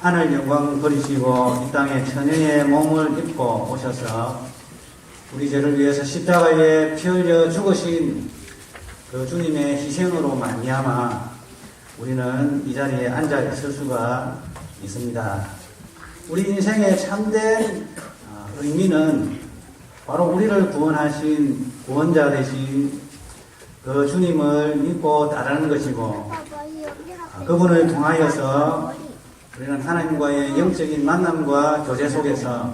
하늘 영광 버리시고 이 땅에 천연의 몸을 입고 오셔서 우리 죄를 위해서 십자가에 피 흘려 죽으신 그 주님의 희생으로 말미암아 우리는 이 자리에 앉아 있을 수가 있습니다. 우리 인생의 참된 의미는 바로 우리를 구원하신 구원자 되신 그 주님을 믿고 따르는 것이고, 그분을 통하여서 우리는 하나님과의 영적인 만남과 교제 속에서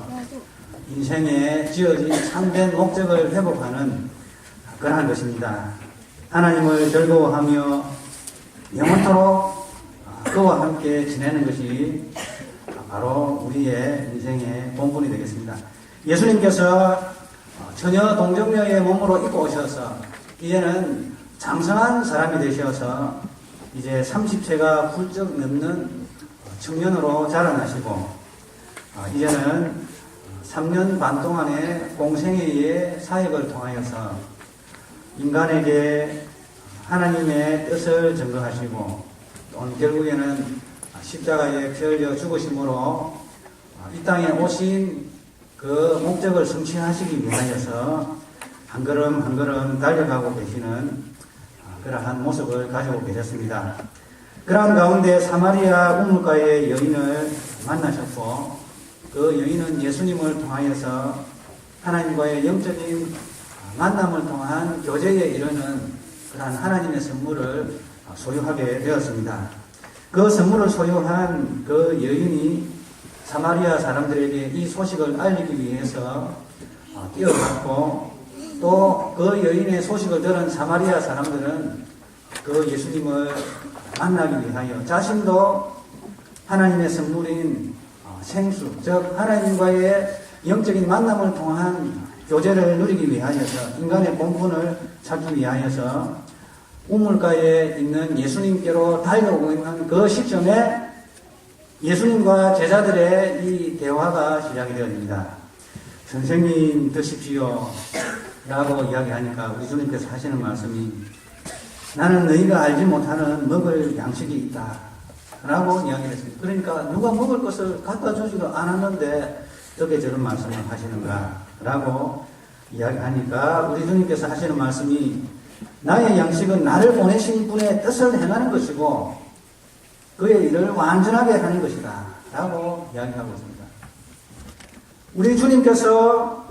인생에 지어진 참된 목적을 회복하는 그러한 것입니다. 하나님을 즐거워하며 영원토록 그와 함께 지내는 것이 바로 우리의 인생의 본분이 되겠습니다. 예수님께서 처녀 동정녀의 몸으로 입고 오셔서 이제는 장성한 사람이 되셔서 이제 30세가 훌쩍 넘는 청년으로 자라나시고 이제는 3년 반 동안의 공생애의 사역을 통하여서 인간에게 하나님의 뜻을 증거하시고 또 결국에는 십자가에 피 흘려 죽으심으로 이 땅에 오신 그 목적을 성취하시기 위하여서 한 걸음 한 걸음 달려가고 계시는 그러한 모습을 가지고 계셨습니다. 그러한 가운데 사마리아 우물가의 여인을 만나셨고 그 여인은 예수님을 통하여서 하나님과의 영적인 만남을 통한 교제에 이르는 그러한 하나님의 선물을 소유하게 되었습니다. 그 선물을 소유한 그 여인이 사마리아 사람들에게 이 소식을 알리기 위해서 뛰어갔고 또 그 여인의 소식을 들은 사마리아 사람들은 그 예수님을 만나기 위하여 자신도 하나님의 선물인 생수, 즉 하나님과의 영적인 만남을 통한 교제를 누리기 위하여서 인간의 본분을 찾기 위하여서 우물가에 있는 예수님께로 달려오고 있는 그 시점에 예수님과 제자들의 이 대화가 시작이 되어집니다. 선생님 드십시오 라고 이야기하니까 우리 주님께서 하시는 말씀이 나는 너희가 알지 못하는 먹을 양식이 있다 라고 이야기를 했습니다. 그러니까 누가 먹을 것을 갖다 주지도 않았는데 어떻게 저런 말씀을 하시는가 라고 이야기하니까 우리 주님께서 하시는 말씀이 나의 양식은 나를 보내신 분의 뜻을 행하는 것이고 그의 일을 완전하게 하는 것이다 라고 이야기하고 있습니다. 우리 주님께서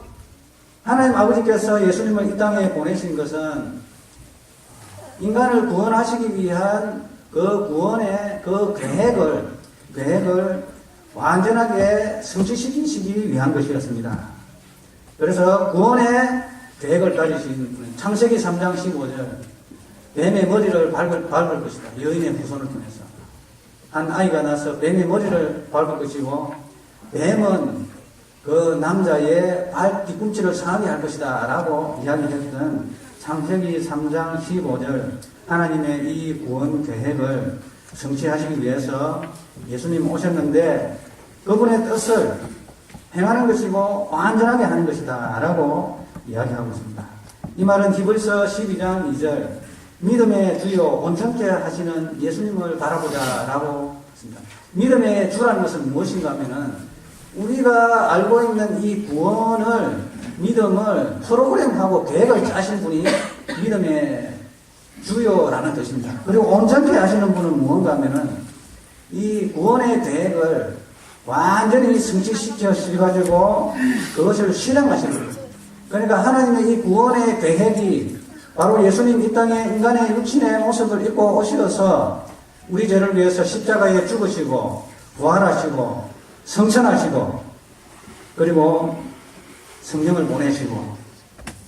하나님 아버지께서 예수님을 이 땅에 보내신 것은 인간을 구원하시기 위한 그 구원의 그 계획을 완전하게 성취시키시기 위한 것이었습니다. 그래서 구원의 계획을 가지신 분은 창세기 3장 15절 뱀의 머리를 밟을 것이다. 여인의 후손을 통해서 한 아이가 나서 뱀의 머리를 밟을 것이고 뱀은 그 남자의 발 뒤꿈치를 상하게 할 것이다 라고 이야기했던 창세기 3장 15절 하나님의 이 구원 계획을 성취하시기 위해서 예수님 오셨는데 그분의 뜻을 행하는 것이고 완전하게 하는 것이다 라고 이야기하고 있습니다. 이 말은 히브리서 12장 2절 믿음의 주요 온전케 하시는 예수님을 바라보자 라고 했습니다. 믿음의 주라는 것은 무엇인가 하면은 우리가 알고 있는 이 구원을 믿음을 프로그램하고 계획을 짜신 분이 믿음의 주요라는 뜻입니다. 그리고 온전케 하시는 분은 무언가 하면은 이 구원의 계획을 완전히 성취시켜가지고 그것을 실행하시는 거예요. 그러니까 하나님의 이 구원의 계획이 바로 예수님 이 땅에 인간의 육신의 모습을 입고 오셔서 우리 죄를 위해서 십자가에 죽으시고 부활하시고 성천하시고 그리고 성령을 보내시고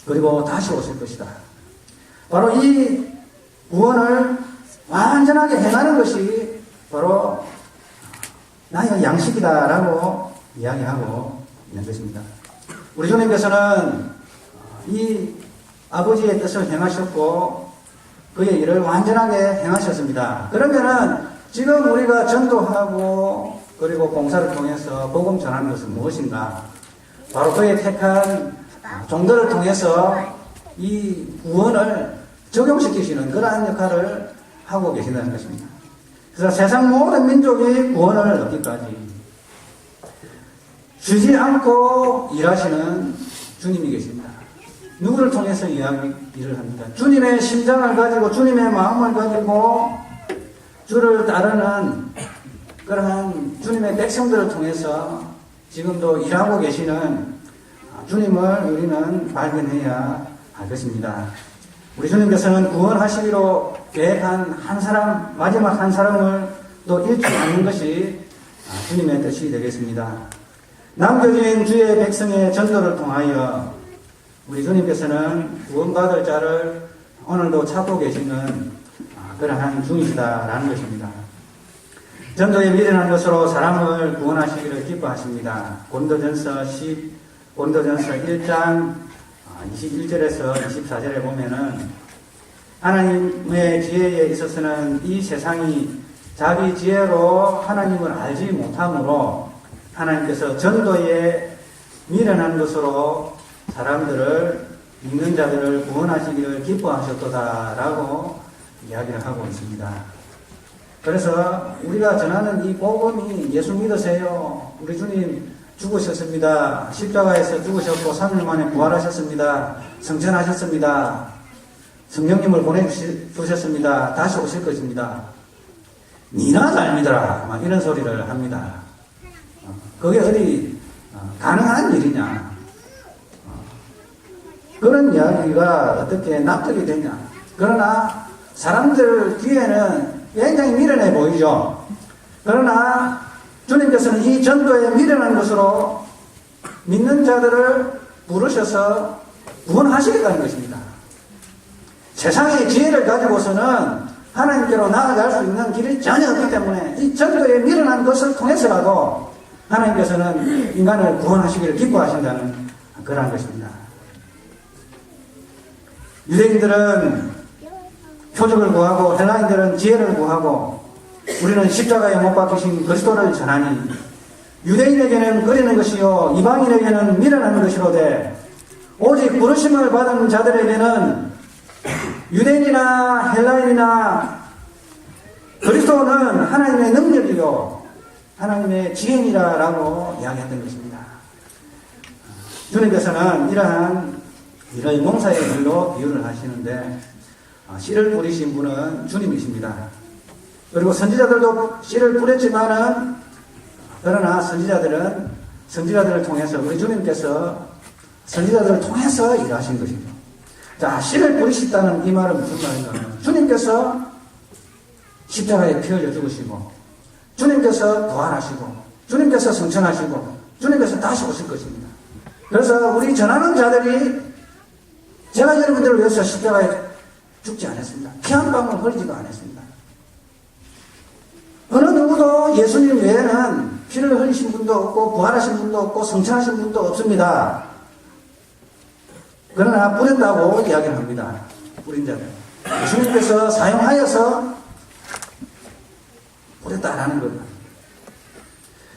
그리고 다시 오실 것이다. 바로 이 구원을 완전하게 행하는 것이 바로 나의 양식이다라고 이야기하고 있는 것입니다. 우리 주님께서는 이 아버지의 뜻을 행하셨고 그의 일을 완전하게 행하셨습니다. 그러면은 지금 우리가 전도하고 그리고 공사를 통해서 복음 전하는 것은 무엇인가? 바로 그의 택한 종들을 통해서 이 구원을 적용시키시는 그러한 역할을 하고 계신다는 것입니다. 그래서 세상 모든 민족이 구원을 얻기까지 쉬지 않고 일하시는 주님이 계십니다. 누구를 통해서 일을 합니다. 주님의 심장을 가지고 주님의 마음을 가지고 주를 따르는 그러한 주님의 백성들을 통해서 지금도 일하고 계시는 주님을 우리는 발견해야 할 것입니다. 우리 주님께서는 구원하시기로 계획한 한 사람, 마지막 한 사람을 또 잃지 않는 것이 주님의 뜻이 되겠습니다. 남겨진 주의 백성의 전도를 통하여 우리 주님께서는 구원받을 자를 오늘도 찾고 계시는 그러한 중이시다라는 것입니다. 전도에 미련한 것으로 사람을 구원하시기를 기뻐하십니다. 고린도전서 1장 21절에서 24절에 보면은 하나님의 지혜에 있어서는 이 세상이 자기 지혜로 하나님을 알지 못하므로 하나님께서 전도에 미련한 것으로 사람들을 믿는 자들을 구원하시기를 기뻐하셨도다라고 이야기를 하고 있습니다. 그래서 우리가 전하는 이 복음이 예수 믿으세요. 우리 주님 죽으셨습니다. 십자가에서 죽으셨고 3일 만에 부활하셨습니다. 성천하셨습니다. 성령님을 보내주셨습니다. 다시 오실 것입니다. 니나 잘 믿어라. 막 이런 소리를 합니다. 그게 어디 가능한 일이냐. 그런 이야기가 어떻게 납득이 되냐. 그러나 사람들 귀에는 굉장히 미련해 보이죠. 그러나 주님께서는 이 전도에 미련한 것으로 믿는 자들을 부르셔서 구원하시겠다는 것입니다. 세상의 지혜를 가지고서는 하나님께로 나아갈 수 있는 길이 전혀 없기 때문에 이 전도에 미련한 것을 통해서라도 하나님께서는 인간을 구원하시기를 기뻐하신다는 그러한 것입니다. 유대인들은 표적을 구하고 헬라인들은 지혜를 구하고 우리는 십자가에 못 박히신 그리스도를 전하니 유대인에게는 거리는 것이요 이방인에게는 미련한 것이로되 오직 부르심을 받은 자들에게는 유대인이나 헬라인이나 그리스도는 하나님의 능력이요 하나님의 지혜니라라고 이야기했던 것입니다. 주님께서는 이러한 일을 농사의 일로 비유를 하시는데 씨를 뿌리신 분은 주님이십니다. 그리고 선지자들도 씨를 뿌렸지만은 그러나 선지자들을 통해서 우리 주님께서 선지자들을 통해서 일하신 것이죠. 자, 씨를 뿌리셨다는 이 말은 무슨 말인가? 주님께서 십자가에 피 흘려 죽으시고 주님께서 부활하시고 주님께서 성천하시고 주님께서 다시 오실 것입니다. 그래서 우리 전하는 자들이 제가 여러분들을 위해서 십자가에 죽지 않았습니다. 피 한 방울 흘리지도 않았습니다. 어느 누구도 예수님 외에는 피를 흘리신 분도 없고 부활하신 분도 없고 성천하신 분도 없습니다. 그러나 뿌렸다고 이야기를 합니다. 뿌린 자들. 예수님께서 사용하여서 뿌렸다라는 겁니다.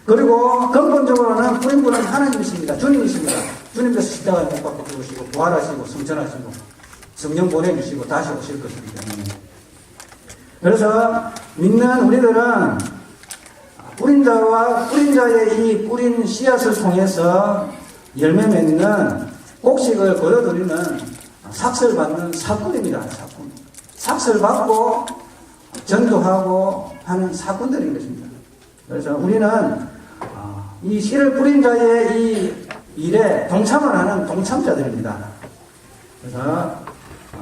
그리고 근본적으로는 뿌린 분은 하나님이십니다. 주님이십니다. 주님께서 십자가에 못 박혀 죽으시고 부활하시고 성천하시고 성령 보내주시고 다시 오실 것입니다. 그래서 믿는 우리들은 뿌린 자의 이 뿌린 씨앗을 통해서 열매 맺는 곡식을 거둬들이는 삭슬 받는 사꾼입니다. 사꾼. 삭슬 받고 전도하고 하는 사꾼들인 것입니다. 그래서 우리는 이 씨를 뿌린 자의 이 일에 동참을 하는 동참자들입니다. 그래서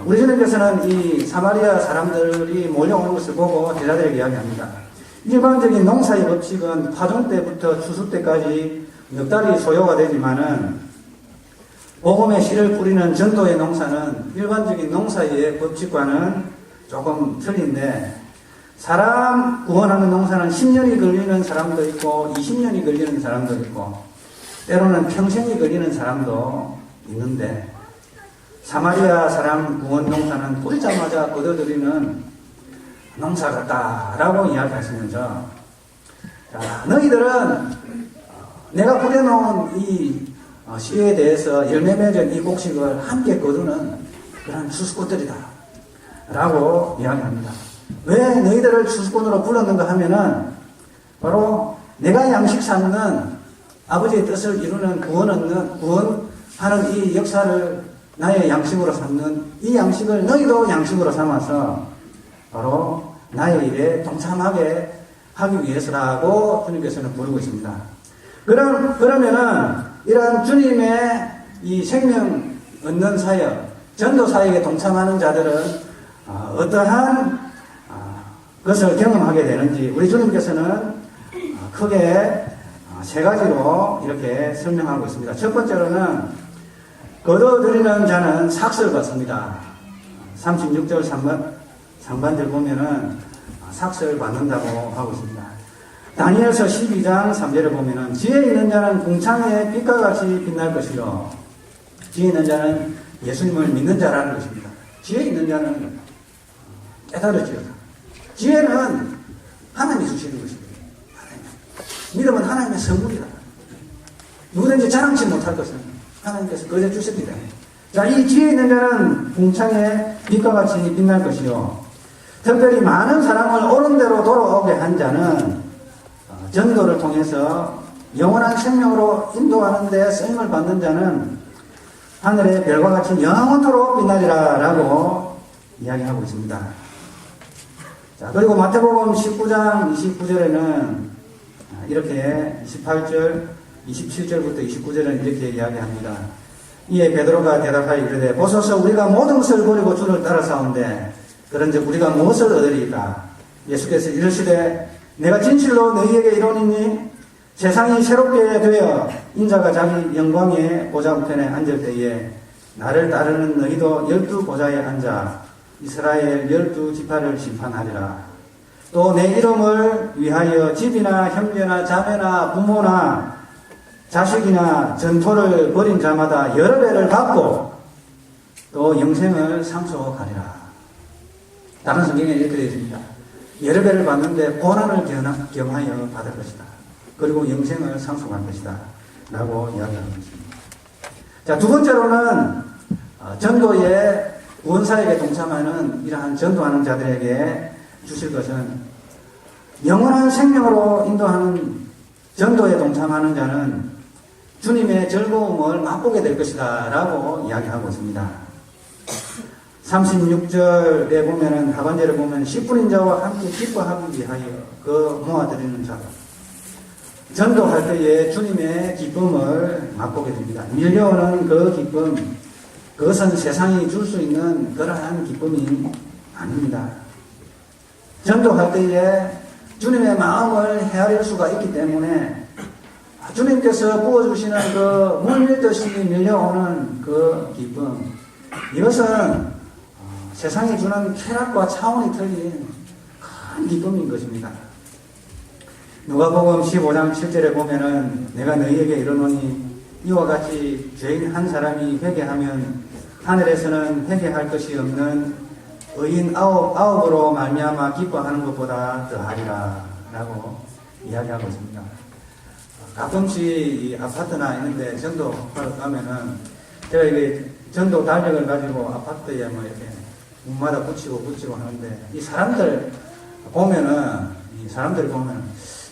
우리 주님께서는 이 사마리아 사람들이 몰려오는 것을 보고 제자들에게 이야기합니다. 일반적인 농사의 법칙은 파종 때부터 추수 때까지 몇 달이 소요가 되지만은 복음의 씨를 뿌리는 전도의 농사는 일반적인 농사의 법칙과는 조금 틀린데 사람 구원하는 농사는 10년이 걸리는 사람도 있고 20년이 걸리는 사람도 있고 때로는 평생이 걸리는 사람도 있는데 사마리아 사람 구원 농사는 뿌리자마자 거둬들이는 농사 같다라고 이야기하시면서 너희들은 내가 뿌려놓은 이 씨에 대해서 열매 맺은 이 곡식을 함께 거두는 그런 추수꾼들이다 라고 이야기합니다. 왜 너희들을 추수꾼으로 불렀는가 하면은 바로 내가 양식 삼는 아버지의 뜻을 이루는 구원하는 이 역사를 나의 양식으로 삼는 이 양식을 너희도 양식으로 삼아서 바로 나의 일에 동참하게 하기 위해서라고 주님께서는 부르고 있습니다. 그러면은 이러한 주님의 이 생명 얻는 사역, 전도 사역에 동참하는 자들은 어떠한 것을 경험하게 되는지 우리 주님께서는 크게 세 가지로 이렇게 설명하고 있습니다. 첫 번째로는 거둬들이는 자는 삭슬 받습니다. 36절 상반절 보면은 삭슬 받는다고 하고 있습니다. 다니엘서 12장 3절에 보면은 지혜 있는 자는 궁창의 빛과 같이 빛날 것이요. 지혜 있는 자는 예수님을 믿는 자라는 것입니다. 지혜 있는 자는 깨달을지어다. 지혜는 하나님이 주시는 것입니다. 믿음은 하나님의 선물이다. 누구든지 자랑치 못할 것은 하나님께서 거저 주십니다. 자, 이 지혜 있는 자는 궁창의 빛과 같이 빛날 것이요. 특별히 많은 사람을 옳은 대로 돌아오게 한 자는 전도를 통해서 영원한 생명으로 인도하는 데 쓰임을 받는 자는 하늘의 별과 같이 영원토록 빛나리라 라고 이야기하고 있습니다. 자, 그리고 마태복음 19장 29절에는 이렇게 28절, 27절부터 29절은 이렇게 이야기합니다. 이에 베드로가 대답하여 이르되 보소서 우리가 모든 것을 버리고 주를 따라사온데 그런즉 우리가 무엇을 얻으리까? 예수께서 이르시되 내가 진실로 너희에게 이르노니 세상이 새롭게 되어 인자가 자기 영광의 보좌 우편에 앉을 때에 나를 따르는 너희도 12 보좌에 앉아 이스라엘 12지파를 심판하리라. 또 내 이름을 위하여 집이나 형제나 자매나 부모나 자식이나 전토를 벌인 자마다 여러 배를 받고 또 영생을 상속하리라. 다른 성경에 이렇게 되어 있습니다. 여러 배를 받는데 고난을 경하여 받을 것이다. 그리고 영생을 상속할 것이다. 라고 이야기하고 있습니다. 자, 두 번째로는 전도의 구원사역에 동참하는 이러한 전도하는 자들에게 주실 것은 영원한 생명으로 인도하는 전도에 동참하는 자는 주님의 즐거움을 맛보게 될 것이다 라고 이야기하고 있습니다. 36절에 보면은 하반절에 보면 10분인 자와 함께 기뻐하기 위하여 그 모아드리는 자 전도할 때에 주님의 기쁨을 맛보게 됩니다. 밀려오는 그 기쁨, 그것은 세상이 줄 수 있는 그러한 기쁨이 아닙니다. 전도할 때에 주님의 마음을 헤아릴 수가 있기 때문에 주님께서 부어주시는 그 물밀듯이 밀려오는 그 기쁨, 이것은 세상이 주는 쾌락과 차원이 틀린 큰 기쁨인 것입니다. 누가복음 15장 7절에 보면은 내가 너희에게 이르노니 이와 같이 죄인 한 사람이 회개하면 하늘에서는 회개할 것이 없는 의인 아홉으로 말미암아 기뻐하는 것보다 더하리라 라고 이야기하고 있습니다. 가끔씩 이 아파트나 있는데 전도 가면은 제가 이게 전도 달력을 가지고 아파트에 뭐 이렇게 문마다 붙이고 하는데 이 사람들이 보면은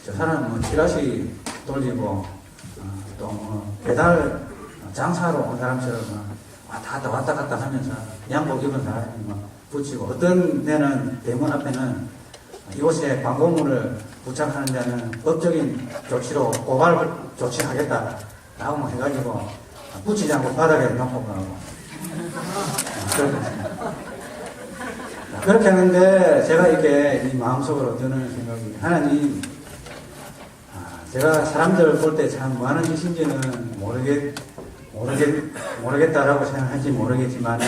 저 사람은 뭐 지라시 돌리고 또 뭐 배달 장사로 온 사람처럼 왔다 갔다 하면서 양복 입은 사람이 뭐 붙이고 어떤 데는 대문 앞에는 이곳에 광고물을 부착하는 자는 법적인 조치로 고발 조치하겠다 라고 해가지고 붙이지 않고 바닥에 놓고 가고 그렇게 하는데 제가 이렇게 이 마음속으로 드는 생각이 하나님 제가 사람들을 볼 때 참 뭐 하는 짓인지는 모르겠다라고 생각할지 모르겠지만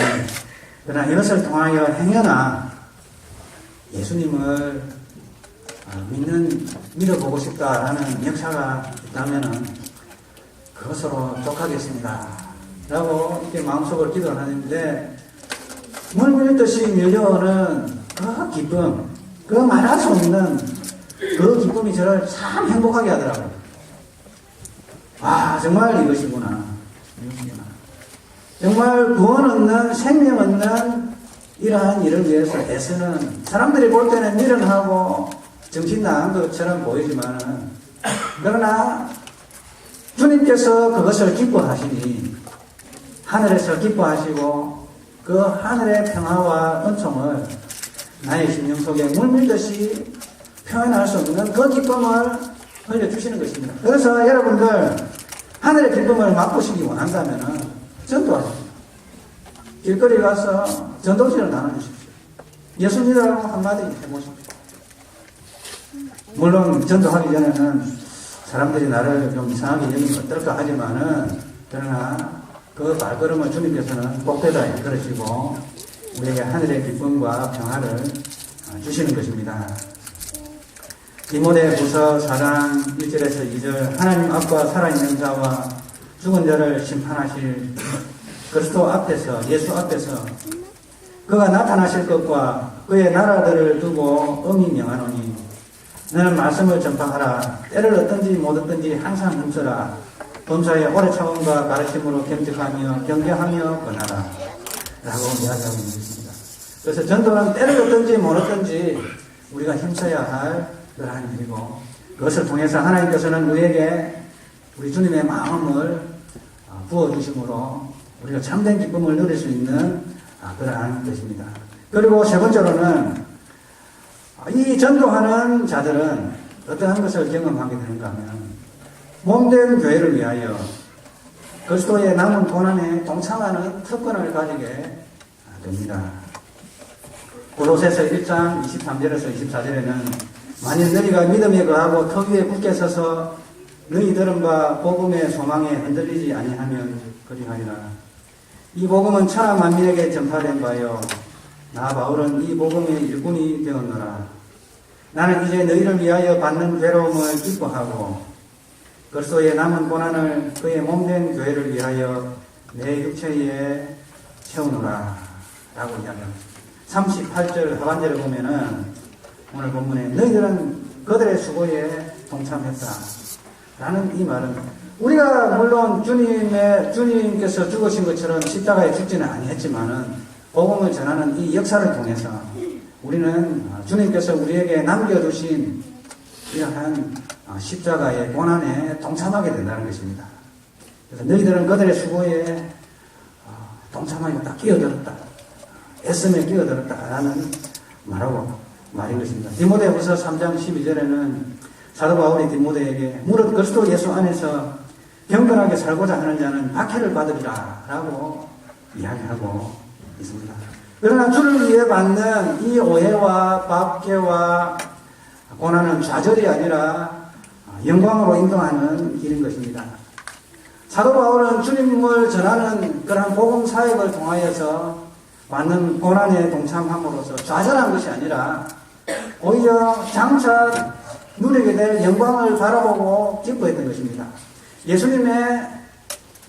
그러나 이것을 통하여 행여나 예수님을 믿어보고 싶다라는 역사가 있다면은 그것으로 족하겠습니다 라고 이렇게 마음속으로 기도를 하는데 물밀듯이 밀려오는 그 기쁨, 그 말할 수 없는 그 기쁨이 저를 참 행복하게 하더라고요. 정말 이것이구나. 정말 구원 얻는 생명 얻는 이러한 일을 위해서 애쓰는, 사람들이 볼 때는 미련하고 정신 나간 것처럼 보이지만은, 그러나 주님께서 그것을 기뻐하시니 하늘에서 기뻐하시고 그 하늘의 평화와 은총을 나의 심령 속에 물밀듯이 표현할 수 없는 그 기쁨을 흘려주시는 것입니다. 그래서 여러분들 하늘의 기쁨을 맛보시기 원한다면 전도하십시오. 길거리 가서 전도지를 나눠주십시오. 예수 믿으라고 한마디 해보십시오. 물론 전도하기 전에는 사람들이 나를 좀 이상하게 여기면 어떨까 하지만은, 그러나 그 발걸음을 주님께서는 복되다 이끌으시고 우리에게 하늘의 기쁨과 평화를 주시는 것입니다. 디모데후서 4장 1절에서 2절, 하나님 앞과 살아있는 자와 죽은 자를 심판하실 그리스도 앞에서, 예수 앞에서 그가 나타나실 것과 그의 나라들을 두고 엄히 명하노니 너는 말씀을 전파하라. 때를 얻든지 못 얻든지 항상 훔쳐라. 범사에 오래 참음과 가르침으로 경직하며 경계하며 권하라. 라고 이야기하고 있는 것입니다. 그래서 전도는 때를 얻든지 못 얻든지 우리가 힘써야 할 그러한 일이고, 그것을 통해서 하나님께서는 우리에게 우리 주님의 마음을 부어주심으로 우리가 참된 기쁨을 누릴 수 있는 그러한 것입니다. 그리고 세 번째로는 이 전도하는 자들은 어떠한 것을 경험하게 되는가 하면 몸된 교회를 위하여 그리스도의 남은 고난에 동참하는 특권을 가지게 됩니다. 골로새서 1장 23절에서 24절에는 만일 너희가 믿음에 거하고 터 위에 굳게 서서 너희들은 바 복음의 소망에 흔들리지 아니하면 그리하리라. 이 복음은 천하 만민에게 전파된 바요 나 바울은 이 복음의 일꾼이 되었노라. 나는 이제 너희를 위하여 받는 괴로움을 기뻐하고 그리스도의 남은 고난을 그의 몸된 교회를 위하여 내 육체에 채우노라 라고 이야기합니다. 38절 하반절을 보면은 오늘 본문에 너희들은 그들의 수고에 동참했다 라는 이 말은, 우리가 물론 주님께서 죽으신 것처럼 십자가에 죽지는 아니했지만은 복음을 전하는 이 역사를 통해서 우리는 주님께서 우리에게 남겨주신 이러한 십자가의 고난에 동참하게 된다는 것입니다. 그래서 너희들은 그들의 수고에 동참하여 딱 끼어들었다. 애씀에 끼어들었다라는 말인 것입니다. 디모데후서 3장 12절에는 사도 바울이 디모데에게 무릇 그리스도 예수 안에서 경건하게 살고자 하는 자는 박해를 받으리라 라고 이야기하고 있습니다. 그러나 주를 위해 받는 이 오해와 박해와 고난은 좌절이 아니라 영광으로 인도하는 길인 것입니다. 사도 바울은 주님을 전하는 그러한 복음 사역을 통하여서 받는 고난에 동참함으로써 좌절한 것이 아니라 오히려 장차 누리게 될 영광을 바라보고 기뻐했던 것입니다. 예수님의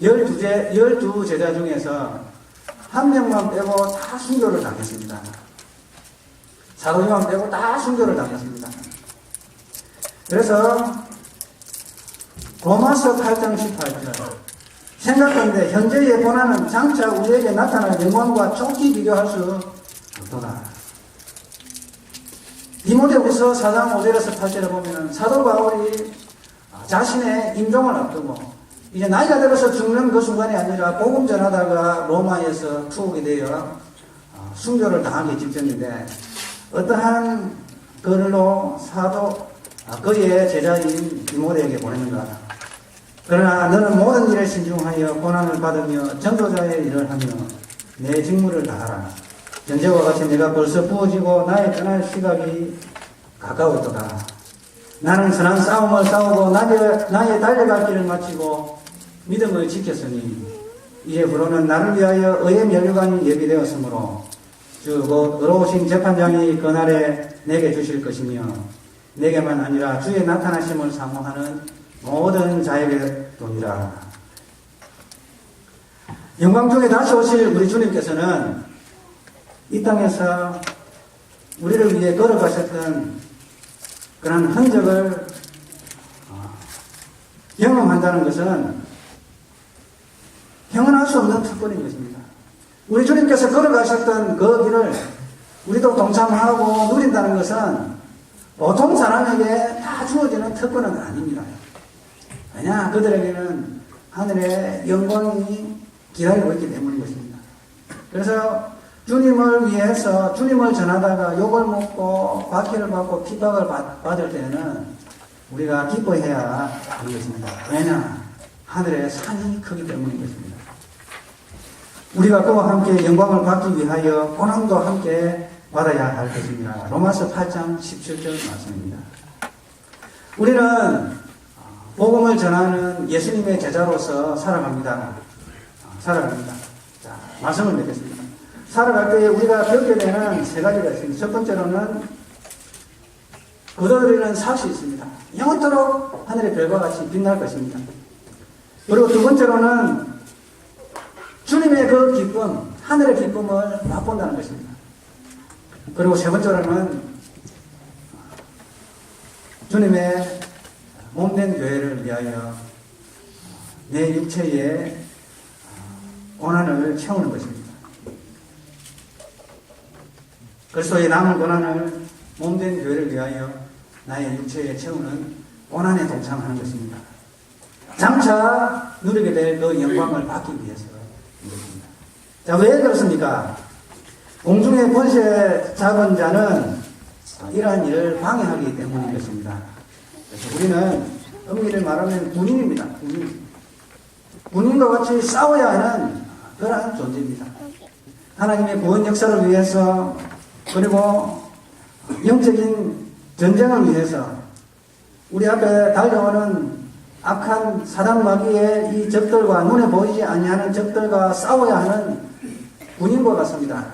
12 제자 중에서 한 명만 빼고 다 순교를 당했습니다. 사도 요한 빼고 다 순교를 당했습니다. 그래서 로마서 8장 18절, 생각하는데 현재의 고난은 장차 우리에게 나타날 영광과 좋게 비교할 수 없도다. 디모데후서 4장 5절에서 8절에 보면 사도 바울이 자신의 임종을 앞두고 이제 나이가 들어서 죽는 그 순간이 아니라 복음 전하다가 로마에서 투옥이 되어 순교를 당하기 직전인데 어떠한 글로 그의 제자인 디모데에게 보내는가. 그러나 너는 모든 일에 신중하여 고난을 받으며 전도자의 일을 하며 내 직무를 다하라. 현재와 같이 내가 벌써 부어지고 나의 떠날 시각이 가까웠도다. 나는 선한 싸움을 싸우고 나의 달려갈 길을 마치고 믿음을 지켰으니 이제 후로는 나를 위하여 의의 면류관이 예비되었으므로 주 곧 의로우신 재판장이 그날에 내게 주실 것이며 내게만 아니라 주의 나타나심을 사모하는 모든 자에게 도니라. 영광 중에 다시 오실 우리 주님께서는 이 땅에서 우리를 위해 걸어가셨던 그런 흔적을 경험한다는 것은 형언할 수 없는 특권인 것입니다. 우리 주님께서 걸어가셨던 그 길을 우리도 동참하고 누린다는 것은 보통 사람에게 다 주어지는 특권은 아닙니다. 왜냐? 그들에게는 하늘의 영광이 기다리고 있기 때문인 것입니다. 그래서 주님을 위해서 주님을 전하다가 욕을 먹고 박해를 받고 핍박을 받을 때는 우리가 기뻐해야 하는 것입니다. 왜냐? 하늘의 산이 크기 때문인 것입니다. 우리가 그와 함께 영광을 받기 위하여 고난도 함께 받아야 할 것입니다. 로마서 8장 17절 말씀입니다. 우리는 복음을 전하는 예수님의 제자로서 살아갑니다. 자, 말씀을 맺겠습니다. 살아갈 때에 우리가 겪게 되는 세 가지가 있습니다. 첫 번째로는 거둬들이는 삭이 있습니다. 영원토록 하늘의 별과 같이 빛날 것입니다. 그리고 두 번째로는 주님의 그 기쁨, 하늘의 기쁨을 맛본다는 것입니다. 그리고 세 번째로는 주님의 몸된 교회를 위하여 내 육체의 고난을 채우는 것입니다. 그리스도의 남은 고난을 몸된 교회를 위하여 나의 육체에 채우는 고난에 동참하는 것입니다. 장차 누리게 될 그 영광을 받기 위해서인 것입니다. 자, 왜 그렇습니까? 공중의 권세 잡은 자는 이러한 일을 방해하기 때문인 것입니다. 그래서 우리는 엄밀히 말하면 군인입니다. 군인과 같이 싸워야 하는 그러한 존재입니다. 하나님의 구원 역사를 위해서 그리고 영적인 전쟁을 위해서 우리 앞에 달려오는 악한 사단 마귀의 이 적들과 눈에 보이지 아니하는 적들과 싸워야 하는 군인과 같습니다.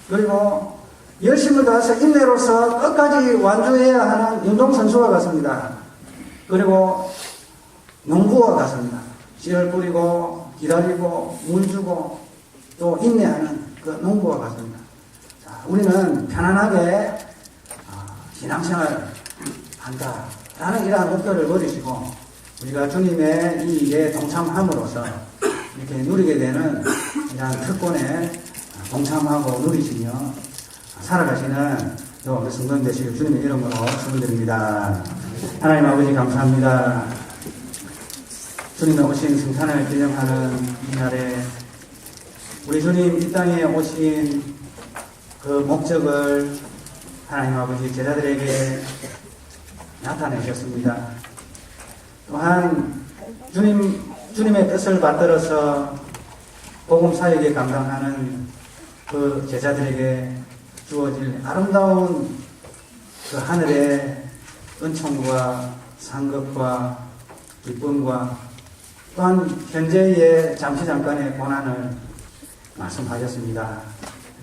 그리고 열심을 다해서 인내로서 끝까지 완주해야 하는 운동선수와 같습니다. 그리고 농부와 같습니다. 씨를 뿌리고 기다리고 물 주고 또 인내하는 그 농부와 같습니다. 자, 우리는 편안하게 신앙생활을 한다라는 이러한 목표를 버리시고 우리가 주님의 이 일에 동참함으로써 이렇게 누리게 되는 이러한 특권에 동참하고 누리시며 살아가시는 우리 성도님 되시길 주님의 이름으로 축원드립니다. 하나님 아버지 감사합니다. 주님의 오신 성탄을 기념하는 이 날에 우리 주님 이 땅에 오신 그 목적을 하나님 아버지 제자들에게 나타내셨습니다. 또한 주님의 뜻을 받들어서 복음 사역에 감당하는 그 제자들에게 주어질 아름다운 그 하늘의 은총과 상급과 기쁨과 또한 현재의 잠깐의 고난을 말씀하셨습니다.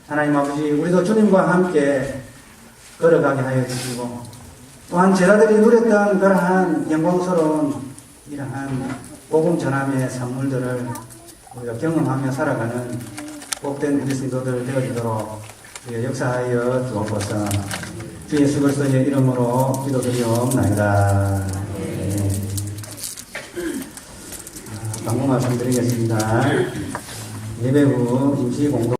하나님 아버지, 우리도 주님과 함께 걸어가게 하여 주시고 또한 제자들이 누렸던 그러한 영광스러운 이러한 복음 전함의 선물들을 우리가 경험하며 살아가는 복된 우리 성도들 되어지도록 역사하여 주옵소서. 주 예수 그리스도의 이름으로 기도드리옵나이다. 방금 말씀드리겠습니다. 예배 후 임시 공동